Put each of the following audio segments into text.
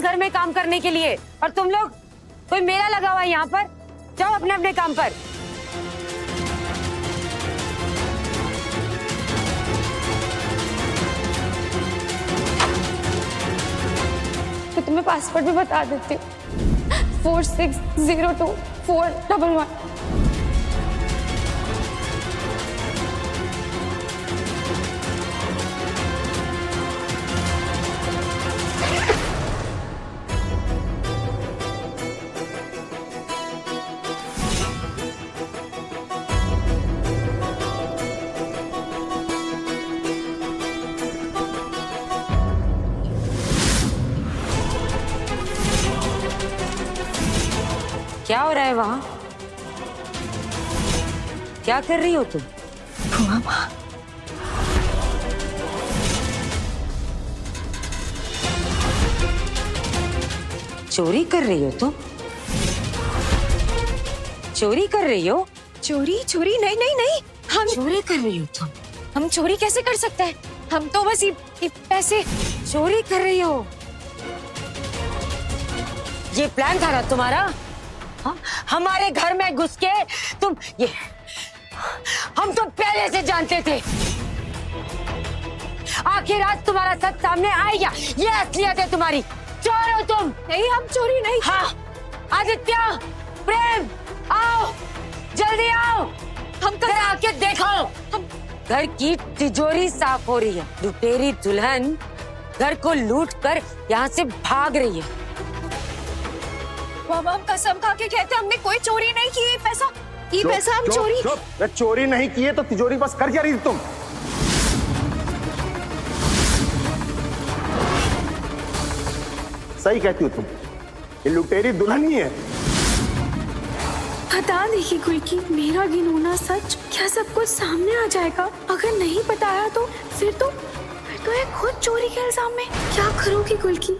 घर में काम करने के लिए, और तुम लोग कोई मेला लगा हुआ है यहाँ पर। जाओ अपने अपने काम पर। तो तुम्हें पासवर्ड भी बता देती हूँ, 46024111। क्या हो रहा है वहाँ? क्या कर रही हो तुम? चोरी कर रही हो तुम? चोरी कर रही हो? चोरी चोरी नहीं नहीं नहीं, हम चोरी कर रही हो तुम? हम चोरी कैसे कर सकते हैं? हम तो बस ये पैसे। चोरी कर रही हो? ये प्लान था ना तुम्हारा? हाँ? हमारे घर में घुस के तुम ये, हम तो पहले से जानते थे। आखिर आज तुम्हारा सच सामने आ गया। ये असलियत है तुम्हारी। चोर हो तुम। नहीं, हम चोरी नहीं। हाँ, आदित्य, प्रेम, आओ, जल्दी आओ। हम जरा आके देखो। हम घर की तिजोरी साफ हो रही है। लुटेरी दुल्हन घर को लूट कर यहाँ से भाग रही है। हम कसम खा के कहते हमने कोई चोरी नहीं की। ये पैसा हम चोरी। मैं चोरी नहीं की है तो तिजोरी बस कर क्या रही थी तुम? सही कहती हो तुम, ये लुटेरी दुल्हन ही है। बता देखी गुलकी, मेरा गिनौना सच क्या सब कुछ सामने आ जाएगा? अगर नहीं बताया तो फिर तो ये खुद चोरी के इल्जाम में। क्या करोगी गुलकी?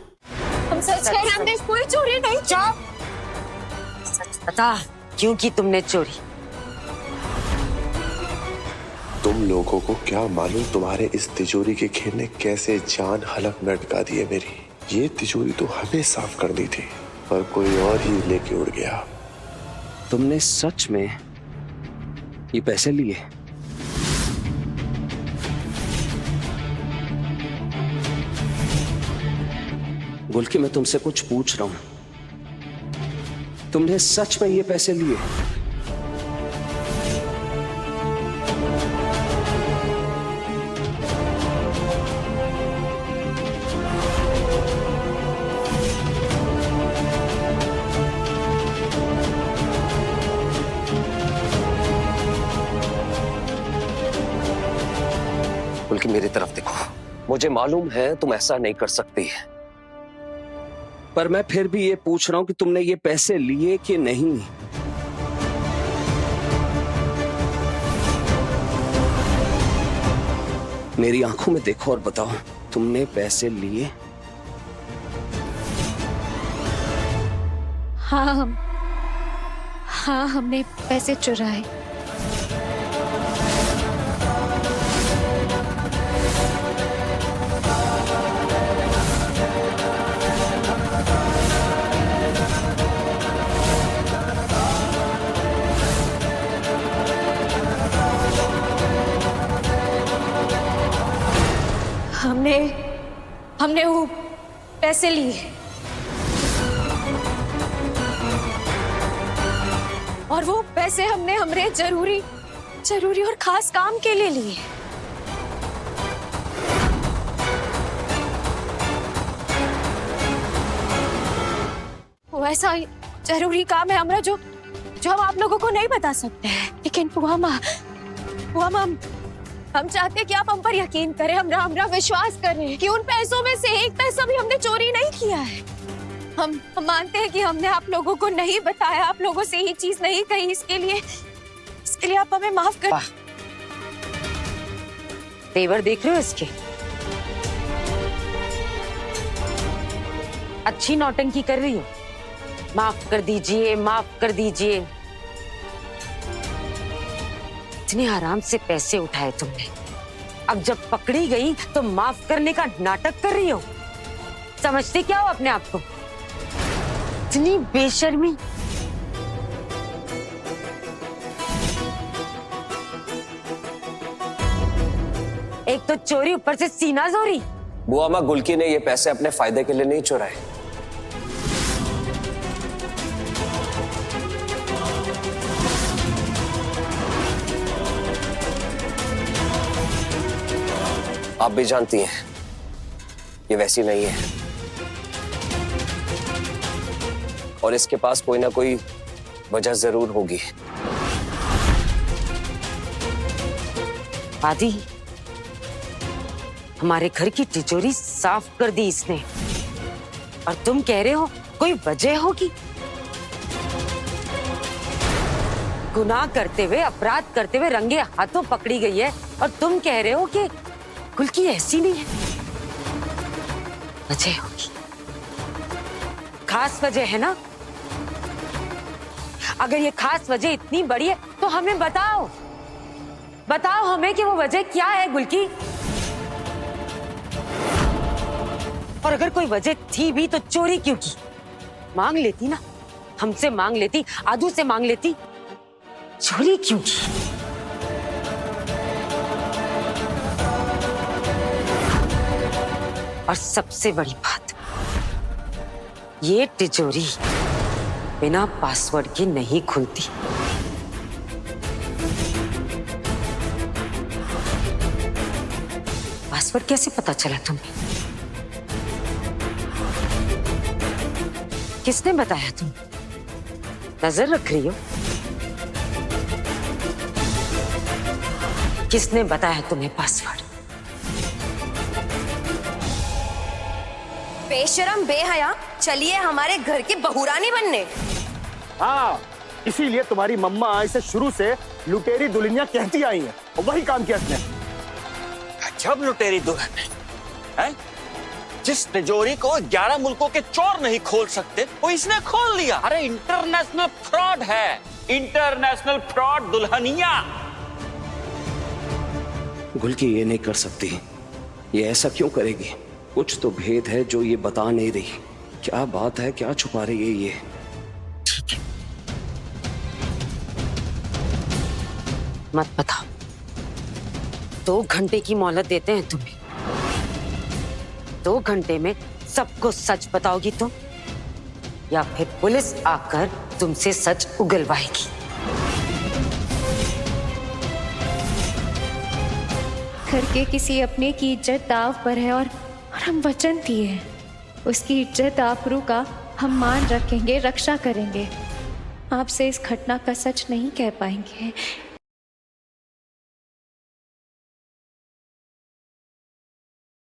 हम सच कह रहे हैं, हमने कोई चोरी नहीं की। सच बता, क्यों की तुमने चोरी? तुम लोगों को क्या मालूम तुम्हारे इस तिजोरी के खेल ने कैसे जान हलक में अटका दी है मेरी। ये तिजोरी तो हमें साफ करनी थी, पर कोई और ही लेके उड़ गया। तुमने सच में ये पैसे लिए? गुलकी, मैं तुमसे कुछ पूछ रहा हूं। तुमने सच में ये पैसे लिए? गुलकी, मेरी तरफ देखो। मुझे मालूम है तुम ऐसा नहीं कर सकती, पर मैं फिर भी ये पूछ रहा हूं कि तुमने ये पैसे लिए कि नहीं। मेरी आंखों में देखो और बताओ, तुमने पैसे लिए? हाँ, हमने पैसे चुराए। हमने वो पैसे लिए और वो पैसे हमने हमारे जरूरी और खास काम के लिए लिए। वो ऐसा जरूरी काम है हमारा जो हम आप लोगों को नहीं बता सकते हैं। लेकिन हम चाहते हैं कि आप हम पर यकीन करें, हमरा विश्वास करें कि उन पैसों में से एक पैसा भी हमने चोरी नहीं किया है। हम मानते हैं कि हमने आप लोगों को नहीं बताया, आप लोगों से ये चीज नहीं कही। इसके लिए आप हमें माफ कर। तेवर देख रहे हो इसके? अच्छी नौटंकी कर रही हो। माफ कर दीजिए, माफ कर दीजिए। इतने आराम से पैसे उठाए तुमने, अब जब पकड़ी गई तो माफ करने का नाटक कर रही हो। समझते क्या हो अपने आप को? इतनी बेशर्मी। एक तो चोरी, ऊपर से सीना जोरी। बुआ माँ, गुल्की ने ये पैसे अपने फायदे के लिए नहीं चुराए। आप भी जानती हैं ये वैसी नहीं है, और इसके पास कोई ना कोई वजह जरूर होगी। आदि, हमारे घर की तिजोरी साफ कर दी इसने, और तुम कह रहे हो कोई वजह होगी? गुनाह करते हुए, अपराध करते हुए रंगे हाथों पकड़ी गई है, और तुम कह रहे हो कि गुल्की ऐसी नहीं है। वजह होगी, खास वजह है ना? अगर ये खास वजह इतनी बड़ी है तो हमें बताओ, बताओ हमें कि वो वजह क्या है गुल्की। और अगर कोई वजह थी भी तो चोरी क्यों की? मांग लेती ना, हमसे मांग लेती, आदू से मांग लेती। चोरी क्यों की? और सबसे बड़ी बात, ये तिजोरी बिना पासवर्ड के नहीं खुलती। पासवर्ड कैसे पता चला तुम्हें? किसने बताया? तुम नजर रख रही हो? किसने बताया तुम्हें पासवर्ड? बेशरम बेहया, चलिए हमारे घर की बहुरानी बनने। हाँ, इसीलिए तुम्हारी मम्मा इसे शुरू से लुटेरी दुल्हनिया कहती आई है, और वही काम किया इसने। जब लुटेरी दुल्हन है, जिस तिजोरी को 11 मुल्कों के चोर नहीं खोल सकते वो इसने खोल लिया। अरे इंटरनेशनल फ्रॉड है, इंटरनेशनल फ्रॉड दुल्हनिया। गुल्की ये नहीं कर सकती, ये ऐसा क्यों करेगी? कुछ तो भेद है जो ये बता नहीं रही। क्या बात है, क्या छुपा रही है ये? ठीक है, मत बताओ। 2 घंटे की मोहलत देते हैं तुम्हें। 2 घंटे में सबको सच बताओगी तुम, या फिर पुलिस आकर तुमसे सच उगलवाएगी? घर के किसी अपने की इज्जत दाव पर है, और हम वचन दिए हैं उसकी इज्जत आबरू का हम मान रखेंगे, रक्षा करेंगे। आपसे इस घटना का सच नहीं कह पाएंगे,